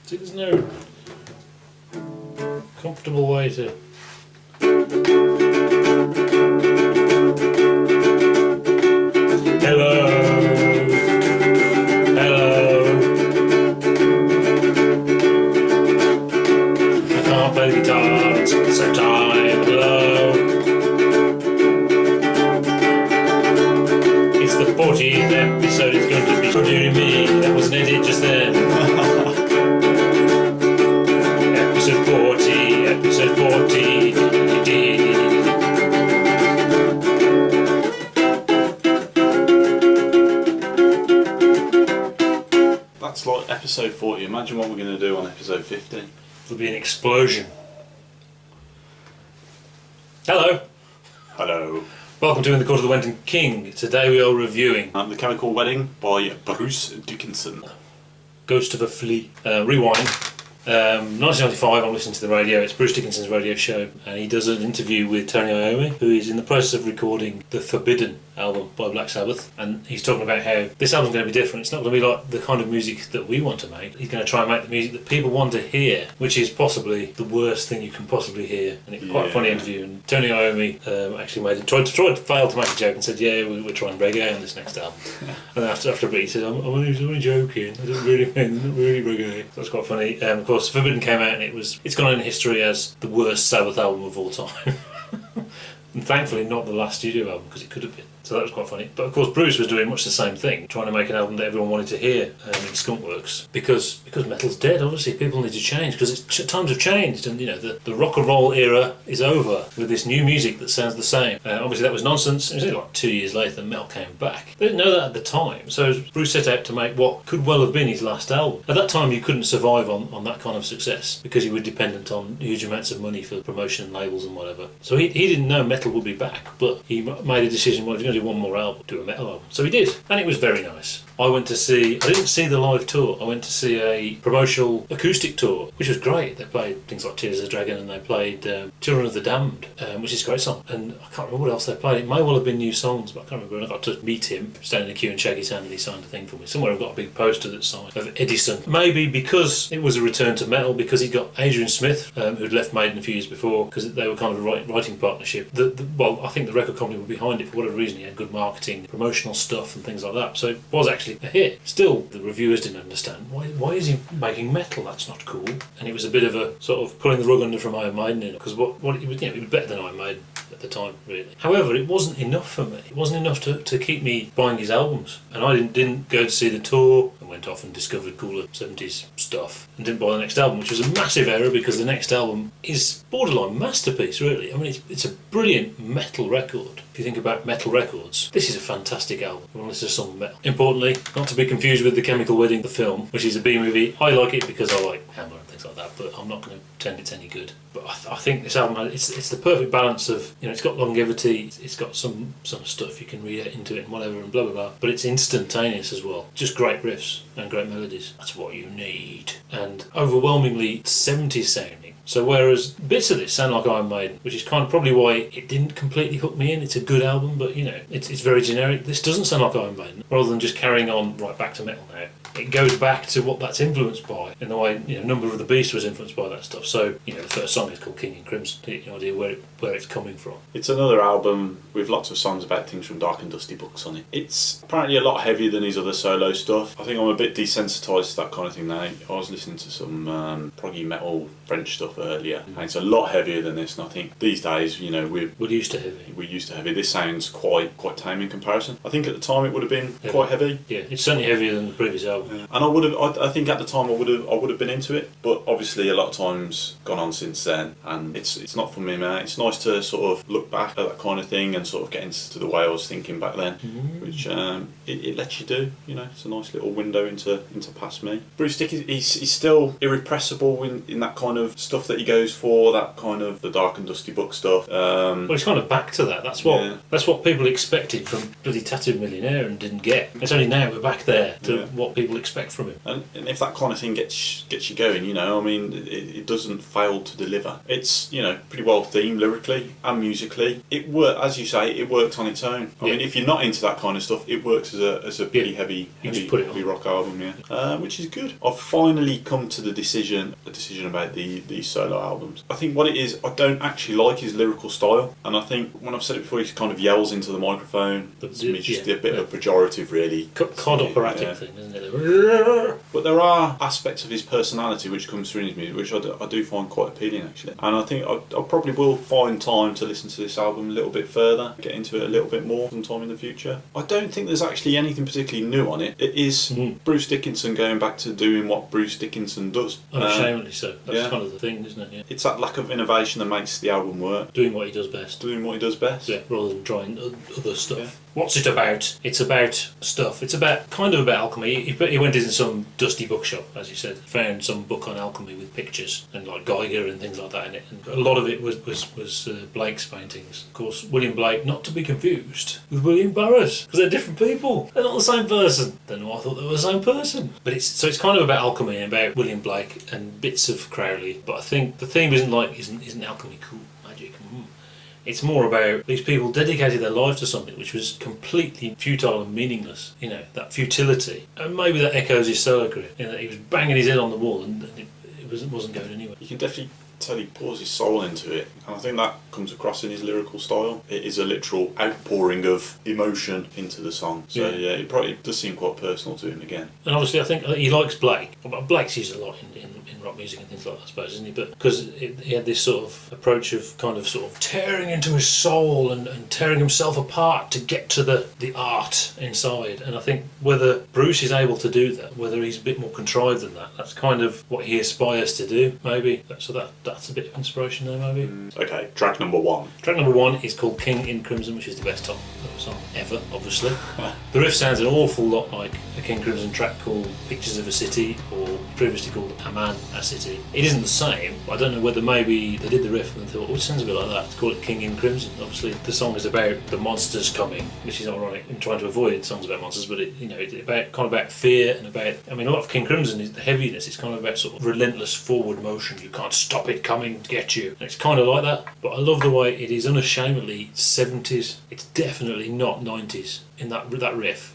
See, there's no comfortable way to... Hello! Hello! I can't play the guitar, it's at the same time. Hello! It's the 40th episode, it's going to be dear me. That was an edit just then. Episode 40, episode 40. That's like episode 40. Imagine what we're going to do on episode 50. There'll be an explosion. Hello. Hello. Welcome to In the Court of the Wenton King. Today we are reviewing The Chemical Wedding by Bruce Dickinson. Ghost of a Flea. Rewind. 1995, I'm listening to the radio. It's Bruce Dickinson's radio show, and he does an interview with Tony Iommi, who is in the process of recording the Forbidden album by Black Sabbath, and he's talking about how this album's going to be different. It's not going to be like the kind of music that we want to make. He's going to try and make the music that people want to hear, which is possibly the worst thing you can possibly hear. And it's quite a funny interview. And Tony Iommi actually tried to fail to make a joke and said, "Yeah, we're trying reggae on this next album." And then after a bit, he said, "I'm only joking. I don't really mean not really reggae." So that's quite funny. Of course, Forbidden came out, and it's gone in history as the worst Sabbath album of all time. And thankfully not the last studio album, because it could have been. So that was quite funny. But of course Bruce was doing much the same thing, trying to make an album that everyone wanted to hear in Skunkworks. Because metal's dead, obviously. People need to change, because times have changed, and the rock and roll era is over with this new music that sounds the same. Obviously that was nonsense. It was only like 2 years later that metal came back. They didn't know that at the time, so Bruce set out to make what could well have been his last album. At that time you couldn't survive on that kind of success, because you were dependent on huge amounts of money for promotion, labels and whatever. So he didn't know metal would be back, but he made a decision, well, if you're going to do one more album, do a metal album. So he did, and it was very nice. I didn't see the live tour, I went to see a promotional acoustic tour, which was great. They played things like Tears of the Dragon, and they played Children of the Damned, which is a great song. And I can't remember what else they played. It may well have been new songs, but I can't remember. And I got to meet him, stand in the queue and shake his hand, and he signed a thing for me. Somewhere I've got a big poster that's signed of Edison. Maybe because it was a return to metal, because he got Adrian Smith, who'd left Maiden a few years before, because they were kind of a writing partnership. Well, I think the record company were behind it for whatever reason. He had good marketing, promotional stuff and things like that. So it was actually a hit. Still, the reviewers didn't understand. Why is he making metal? That's not cool. And it was a bit of a sort of pulling the rug under from Iron Maiden, because it was better than Iron Maiden at the time, really. However, it wasn't enough for me. It wasn't enough to keep me buying his albums. And I didn't go to see the tour, and went off and discovered cooler 70s stuff, and didn't buy the next album, which was a massive error, because the next album is borderline masterpiece, really. I mean, it's a brilliant metal record. If you think about metal records, this is a fantastic album. Well, this is some metal. Importantly, not to be confused with The Chemical Wedding, the film, which is a B-movie. I like it because I like Hammer and things like that, but I'm not going to pretend it's any good. But I think this album, it's the perfect balance of, it's got longevity, it's got some stuff you can read into it and whatever and blah blah blah, but it's instantaneous as well. Just great riffs and great melodies. That's what you need. And overwhelmingly 70s sounding. So whereas bits of this sound like Iron Maiden, which is kind of probably why it didn't completely hook me in. It's a good album, but it's very generic. This doesn't sound like Iron Maiden, rather than just carrying on right back to metal now. It goes back to what that's influenced by, in the way Number of the Beast was influenced by that stuff. So the first song is called King in Crimson. You get an idea where it's coming from. It's another album with lots of songs about things from Dark and Dusty books on it. It's apparently a lot heavier than his other solo stuff. I think I'm a bit desensitised to that kind of thing now. I was listening to some proggy metal French stuff earlier, and it's a lot heavier than this. And I think these days, we're used to heavy. We're used to heavy. This sounds quite tame in comparison. I think at the time it would have been quite heavy. Yeah, it's certainly heavier than the previous album. Yeah. And I think at the time I would have been into it, but obviously a lot of time's gone on since then, and it's not for me, man. It's nice to sort of look back at that kind of thing and sort of get into the way I was thinking back then, which it lets you do. It's a nice little window into past me. Bruce Dickinson, he's still irrepressible in that kind of stuff stuff that he goes for, that kind of the dark and dusty book stuff. Well, it's kind of back to that. That's what people expected from bloody Tattooed Millionaire and didn't get. It's only now we're back there to what people expect from him. And if that kind of thing gets you going, I mean, it doesn't fail to deliver. It's, pretty well themed lyrically and musically. As you say, it works on its own. I mean, if you're not into that kind of stuff, it works as a pretty heavy rock album, which is good. I've finally come to the decision about these solo albums. I think what it is, I don't actually like his lyrical style, and I think when I've said it before, he kind of yells into the microphone. It's just a bit of a pejorative, really. Cod operatic thing, isn't it? But there are aspects of his personality which comes through in his music, which I do find quite appealing, actually. And I think I probably will find time to listen to this album a little bit further, get into it a little bit more sometime in the future. I don't think there's actually anything particularly new on it. It is Bruce Dickinson going back to doing what Bruce Dickinson does. Unashamedly so. That's kind of the thing, isn't it? Yeah. It's that lack of innovation that makes the album work. Doing what he does best. Yeah, rather than trying other stuff. Yeah. What's it about? It's about stuff. It's about alchemy. He went into some dusty bookshop, as you said, found some book on alchemy with pictures and like Geiger and things like that in it. And a lot of it was Blake's paintings. Of course, William Blake, not to be confused with William Burroughs, because they're different people. They're not the same person. Then I thought they were the same person. But it's kind of about alchemy and about William Blake and bits of Crowley. But I think the theme isn't alchemy cool, magic. It's more about these people dedicated their lives to something which was completely futile and meaningless. That futility. And maybe that echoes his solo career. That he was banging his head on the wall and it wasn't going anywhere. You can definitely tell he pours his soul into it, and I think that comes across in his lyrical style. It is a literal outpouring of emotion into the song. So it probably does seem quite personal to him again. And obviously I think he likes Blake. Blake's used a lot in rock music and things like that, I suppose, isn't he? But because he had this sort of approach of kind of sort of tearing into his soul and tearing himself apart to get to the art inside. And I think whether Bruce is able to do that, whether he's a bit more contrived than that, that's kind of what he aspires to do, maybe. So that's a bit of inspiration there, maybe. Okay, track number 1. Track number 1 is called King in Crimson, which is the best song ever, obviously. The riff sounds an awful lot like a King Crimson track called Pictures of a City, or previously called A Man, A City. It isn't the same. I don't know whether maybe they did the riff and thought, it sounds a bit like that. Let's call it King in Crimson. Obviously, the song is about the monsters coming, which is ironic in trying to avoid songs about monsters, but it's about fear and about. I mean, a lot of King Crimson is the heaviness. It's kind of about sort of relentless forward motion. You can't stop it coming to get you. And it's kind of like that. But I love the way it is unashamedly 70s. It's definitely not 90s. In that riff,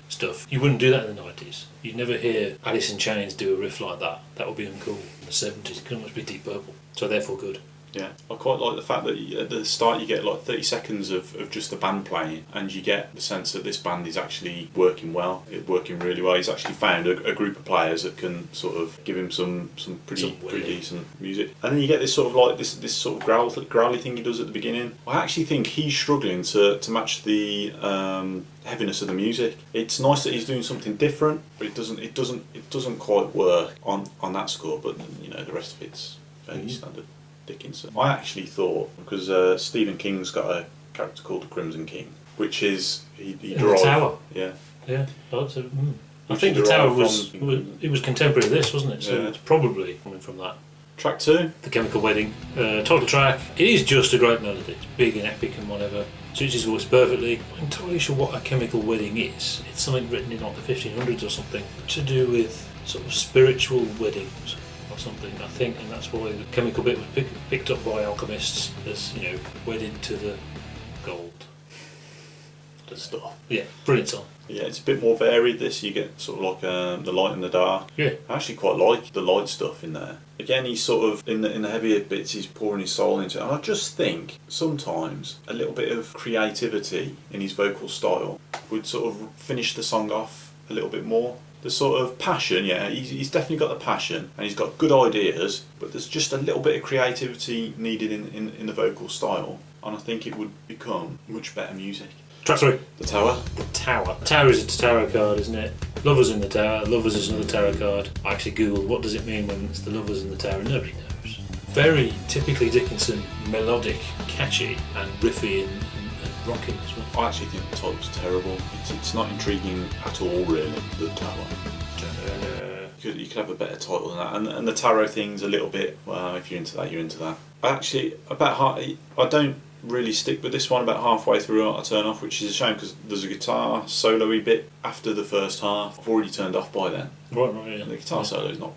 stuff. You wouldn't do that in the 90s. You'd never hear Alice in Chains do a riff like that. That would be uncool. In the 70s, it could almost be Deep Purple. So therefore good. Yeah, I quite like the fact that at the start you get like 30 seconds of just the band playing, and you get the sense that this band is actually working well. It's working really well. He's actually found a group of players that can sort of give him some pretty decent music. And then you get this sort of like this sort of growly thing he does at the beginning. I actually think he's struggling to match the heaviness of the music. It's nice that he's doing something different, but it doesn't quite work on that score. But the rest of it's fairly standard Dickinson. I actually thought, because Stephen King's got a character called the Crimson King, which is he derived. The Tower. Yeah. I think the Tower was contemporary of this, wasn't it? So it's probably coming from that. Track 2, The Chemical Wedding. Title track. It is just a great melody. It's big and epic and whatever. Suits his voice perfectly. I'm not entirely sure what a chemical wedding is. It's something written in like the 1500s or something to do with sort of spiritual weddings. Something, I think, and that's why the chemical bit was picked up by alchemists as wedded to the gold. The stuff. Yeah, brilliant song. Yeah, it's a bit more varied. This you get sort of like the light and the dark. Yeah, I actually quite like the light stuff in there. Again, he's sort of in the heavier bits. He's pouring his soul into it, and I just think sometimes a little bit of creativity in his vocal style would sort of finish the song off a little bit more. The sort of passion, he's definitely got the passion and he's got good ideas, but there's just a little bit of creativity needed in the vocal style, and I think it would become much better music. Track 3. The Tower. The Tower. The Tower is a tarot card, isn't it? Lovers in the Tower. Lovers is another tarot card. I actually googled what does it mean when it's the Lovers in the Tower. Nobody knows. Very typically Dickinson, melodic, catchy, and riffy and rocking as well. I actually think the title's terrible. It's not intriguing at all, really. The Tower. You could have a better title than that. And the tarot thing's a little bit, well, if you're into that, you're into that. Actually, I don't really stick with this one. About halfway through I turn off, which is a shame because there's a guitar solo-y bit after the first half. I've already turned off by then. Right, yeah. And the guitar solo is not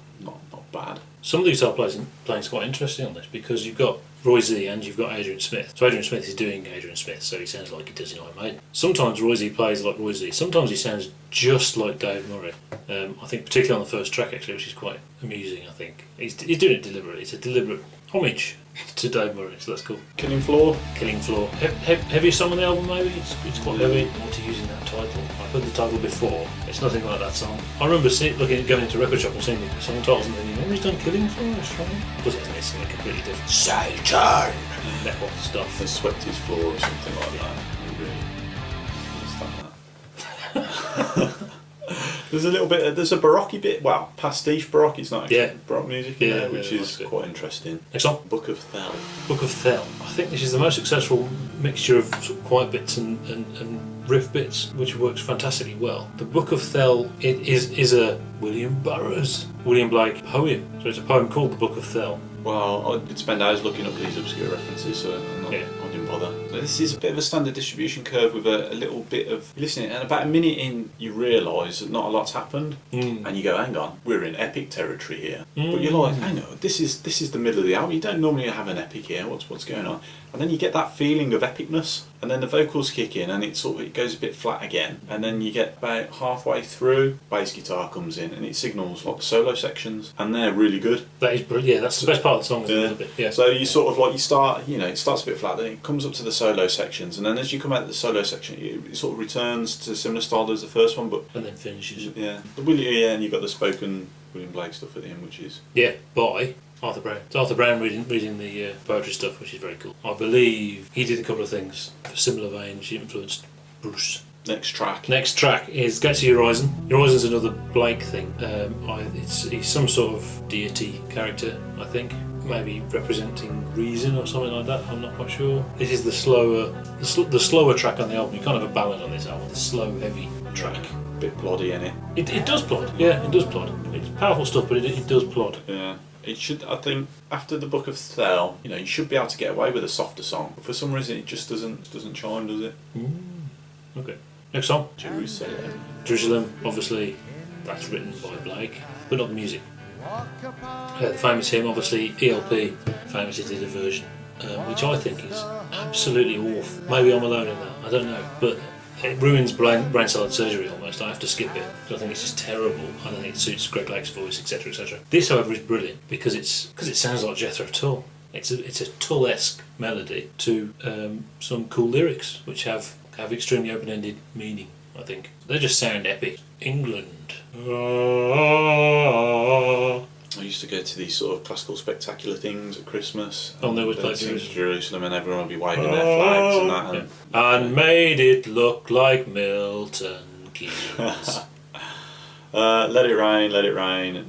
bad. Some of the guitar playing is quite interesting on this because you've got Roy Z and you've got Adrian Smith. So Adrian Smith is doing Adrian Smith, so he sounds like he does in Iron Maiden. Sometimes Roy Z plays like Roy Z. Sometimes he sounds just like Dave Murray. I think particularly on the first track actually, which is quite amusing. I think he's doing it deliberately. It's a deliberate homage to Dave Murray, so that's cool. Killing Floor. Heaviest song on the album maybe? It's quite heavy. What to using that title? I've heard the title before. It's nothing like that song. I remember going into a record shop and seeing the song titles and thinking, oh, he's done Killing Floor, that's right. Because it's something completely different. Satan! Metal stuff. They swept his floor or something like that. You really understand that. There's a baroque bit, well, pastiche baroque, it's not actually baroque music in there, which is quite interesting. Next song. Book of Thel. Book of Thel. I think this is the most successful mixture of sort of quiet bits and riff bits, which works fantastically well. The Book of Thel is a William Blake poem. So it's a poem called The Book of Thel. Well, I did spend hours looking up these obscure references, so I didn't bother. This is a bit of a standard distribution curve with a little bit of listening, and about a minute in, you realise that not a lot's happened, and you go, "Hang on, we're in epic territory here." But you're like, "Hang on, this is the middle of the album. You don't normally have an epic here. What's going on?" And then you get that feeling of epicness, and then the vocals kick in, and it goes a bit flat again, and then you get about halfway through, bass guitar comes in, and it signals like the solo sections, and they're really good. That is brilliant. Yeah, that's the best part of the song. Is a little bit. Yeah. So you sort of like it starts a bit flat, then it comes up to the solo sections, and then as you come out of the solo section, it sort of returns to similar style as the first one, but and then finishes. Yeah, and you've got the spoken William Blake stuff at the end, which is by Arthur Brown. It's Arthur Brown reading the poetry stuff, which is very cool. I believe he did a couple of things of a similar vein which influenced Bruce. Next track is Get to Urizen. Urizen's another Blake thing. He's some sort of deity character, I think. Maybe representing reason or something like that. I'm not quite sure. This is the slower track on the album. You can't have a ballad on this album. The slow, heavy track. Bit ploddy in it. It does plod. Yeah, it does plod. It's powerful stuff, but it does plod. Yeah. It should. I think after the Book of Thel, you should be able to get away with a softer song. But for some reason, it just doesn't chime, does it? Okay. Next song. Jerusalem. Obviously, that's written by Blake, but not the music. The famous hymn, obviously, ELP famously did a version, which I think is absolutely awful. Maybe I'm alone in that. I don't know, but it ruins brain salad surgery almost. I have to skip it. I think it's just terrible. I don't think it suits Greg Lake's voice, etc., etc. This, however, is brilliant because it sounds like Jethro Tull. It's a Tull-esque melody to some cool lyrics, which have extremely open-ended meaning. I think they just sound epic. England. I used to go to these sort of classical spectacular things at Christmas. Oh, they would play Jerusalem, and everyone would be waving their flags and that. And made it look like Milton Keynes. Let it rain.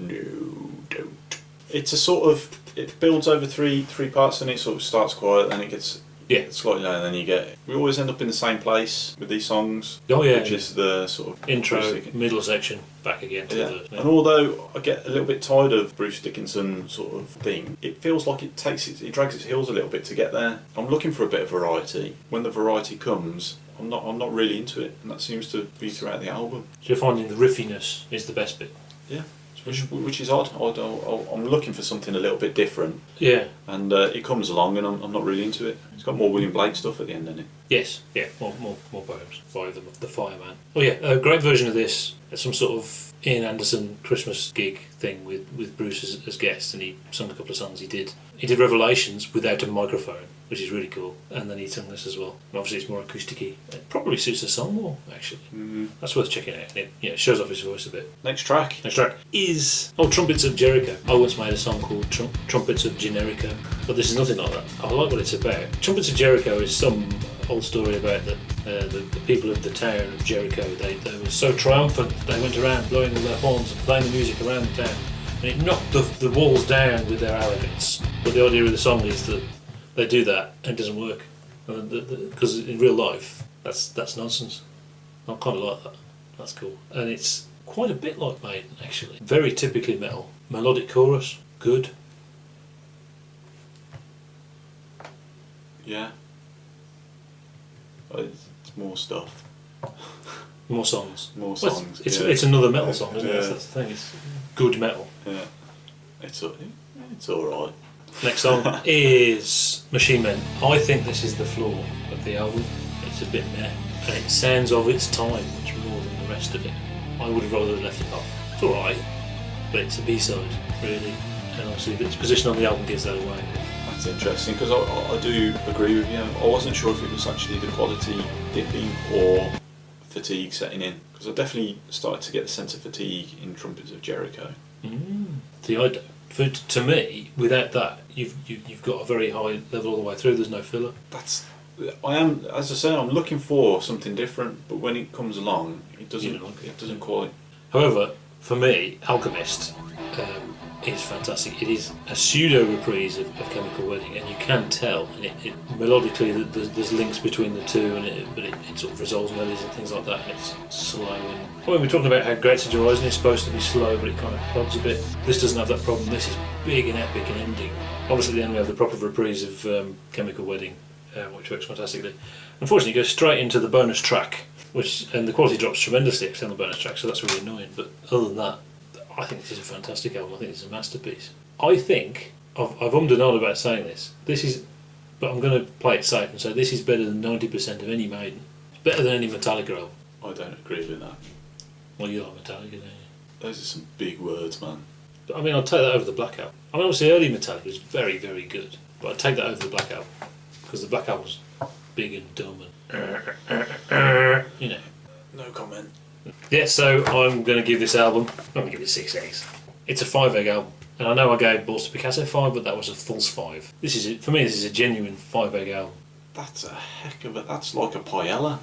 No, don't. It's a sort of. It builds over three parts, and it sort of starts quiet, then it gets. Yeah. Slightly low, and then we always end up in the same place with these songs. Oh yeah. Which is the sort of intro, middle section, back again to the. And although I get a little bit tired of Bruce Dickinson sort of thing, it feels like it drags its heels a little bit to get there. I'm looking for a bit of variety. When the variety comes, I'm not really into it, and that seems to be throughout the album. So you're finding the riffiness is the best bit. Yeah. Which is odd. I'm looking for something a little bit different. Yeah. And it comes along, and I'm not really into it. It's got more William Blake stuff at the end, hasn't it? Yes. Yeah. More poems by the Fireman. Oh yeah, a great version of this. Some sort of Ian Anderson Christmas gig thing with Bruce as guest, and he sung a couple of songs. He did Revelations without a microphone, which is really cool, and then he sung this as well. And obviously it's more acousticy. It probably suits the song more, actually. That's worth checking out. It shows off his voice a bit. Next track is Trumpets of Jericho. I once made a song called Trumpets of Generico, but this is nothing like that. I like what it's about. Trumpets of Jericho is some old story about the people of the town of Jericho. They were so triumphant, they went around blowing all their horns and playing the music around the town, and it knocked the walls down with their arrogance. But the idea of the song is that they do that and it doesn't work, because in real life that's nonsense. I kind of like that. That's cool, and it's quite a bit like Maiden, actually. Very typically metal. Melodic chorus, good. Yeah. It's more stuff. More songs. More Well, songs. it's another metal song, isn't it? Yeah. That's the thing. It's good metal. Yeah. It's alright. Next song is Machine Men. I think this is the flaw of the album. It's a bit meh, and it sounds of its time much more than the rest of it. I would have rather left it off. It's alright, but it's a B-side, really. And obviously its position on the album gives that away. That's interesting, because I do agree with you. I wasn't sure if it was actually the quality dipping or fatigue setting in, because I definitely started to get the sense of fatigue in Trumpets of Jericho. See, to me, without that, you've got a very high level all the way through. There's no filler. As I say, I'm looking for something different, but when it comes along, it doesn't quite. However, for me, Alchemist is fantastic. It is a pseudo reprise of Chemical Wedding, and you can tell, and it melodically there's links between the two, but it sort of resolves melodies and things like that, and it's slow. And when we're talking about how Great Urizen is supposed to be slow, but it kind of plods a bit, this doesn't have that problem. This is big and epic and ending. Obviously, then we have the proper reprise of Chemical Wedding, which works fantastically. Unfortunately, it goes straight into the bonus track, and the quality drops tremendously on the bonus track, so that's really annoying. But other than that, I think this is a fantastic album. I think it's a masterpiece. I think I've ummed and ahed about saying this. But I'm going to play it safe and say this is better than 90% of any Maiden. It's better than any Metallica album. I don't agree with that. Well, you like Metallica, don't you? Those are some big words, man. I mean, I'll take that over the Black Album. I mean, obviously early Metallica was very, very good, but I'd take that over the Black Album because the Black Album was big and dumb and you know. No comment. Yeah, so I'm going to give this album, I'm going to give it 6 eggs. It's a 5 egg album. And I know I gave Balls to Picasso 5, but that was a false 5. For me, this is a genuine 5 egg album. That's a heck of a... That's like a paella.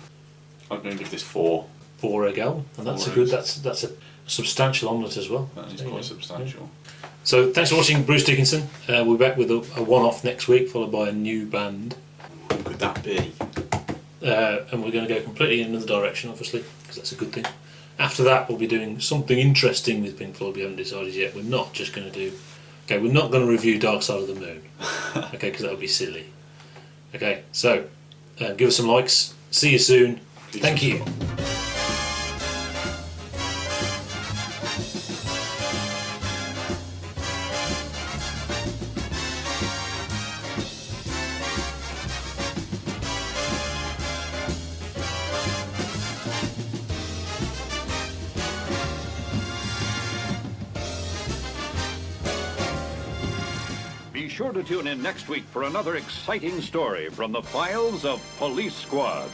I'm going to give this 4. 4 egg album. And that's that's a substantial omelette as well. That is quite substantial. Yeah. So thanks for watching Bruce Dickinson. We're back with a one-off next week, followed by a new band. Who could that be? And we're going to go completely in another direction, obviously, because that's a good thing. After that, we'll be doing something interesting with Pink Floyd. We haven't decided yet. We're not just going to do... Okay, we're not going to review Dark Side of the Moon. Okay, because that would be silly. Okay, so give us some likes. See you soon. Thank you. Be sure to tune in next week for another exciting story from the files of Police Squad.